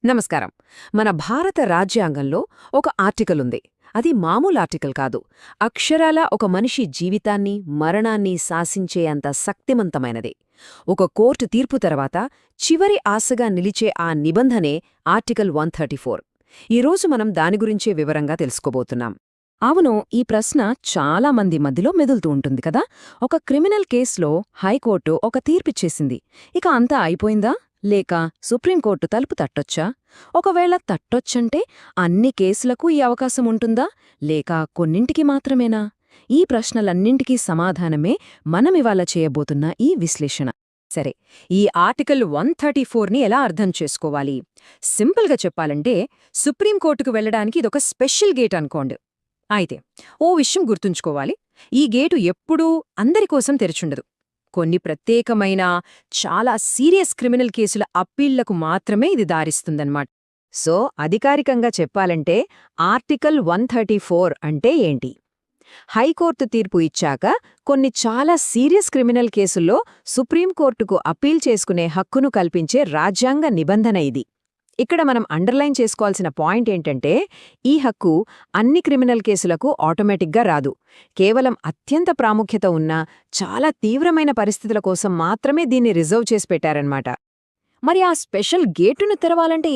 నమస్కారం. మన భారత రాజ్యాంగంలో ఒక ఆర్టికల్ ఉంది. అది మామూలు ఆర్టికల్ కాదు. అక్షరాల ఒక మనిషి జీవితాన్ని, మరణాన్ని శాసించేంత శక్తిమంతమైనది. ఒక కోర్టు తీర్పు తర్వాత చివరి ఆశగా నిలిచే ఆ నిబంధనే ఆర్టికల్ 134. ఈరోజు మనం దాని గురించే వివరంగా తెలుసుకోబోతున్నాం. అవును, ఈ ప్రశ్న చాలా మంది మధ్యలో మెదులుతూ ఉంటుంది కదా. ఒక క్రిమినల్ కేసులో హైకోర్టు ఒక తీర్పిచ్చేసింది. ఇక అంతా అయిపోయిందా, లేక సుప్రీంకోర్టు తలుపు తట్టొచ్చా? ఒకవేళ తట్టొచ్చంటే అన్ని కేసులకు ఈ అవకాశం ఉంటుందా, లేక కొన్నింటికి మాత్రమేనా? ఈ ప్రశ్నలన్నింటికీ సమాధానమే మనమివాళ చేయబోతున్న ఈ విశ్లేషణ. సరే, ఈ ఆర్టికల్ 134ని ఎలా అర్థం చేసుకోవాలి? సింపుల్గా చెప్పాలంటే, సుప్రీంకోర్టుకు వెళ్లడానికి ఇదొక స్పెషల్ గేట్ అనుకోండి. అయితే ఓ విషయం గుర్తుంచుకోవాలి, ఈ గేటు ఎప్పుడూ అందరికోసం తెరిచుండదు. కొన్ని ప్రత్యేకమైన, చాలా సీరియస్ క్రిమినల్ కేసుల అప్పీళ్లకు మాత్రమే ఇది దారిస్తుందన్నమాట. సో అధికారికంగా చెప్పాలంటే ఆర్టికల్ 134 అంటే ఏంటి? హైకోర్టు తీర్పు ఇచ్చాక కొన్ని చాలా సీరియస్ క్రిమినల్ కేసుల్లో సుప్రీంకోర్టుకు అప్పీల్ చేసుకునే హక్కును కల్పించే రాజ్యాంగ నిబంధన ఇది. ఇక్కడ మనం అండర్లైన్ చేసుకోవాల్సిన పాయింట్ ఏంటంటే, ఈ హక్కు అన్ని క్రిమినల్ కేసులకు ఆటోమేటిక్గా రాదు. కేవలం అత్యంత ప్రాముఖ్యత ఉన్న చాలా తీవ్రమైన పరిస్థితుల కోసం మాత్రమే దీన్ని రిజర్వ్ చేసి పెట్టారన్నమాట. మరి ఆ స్పెషల్ గేటును తెరవాలంటే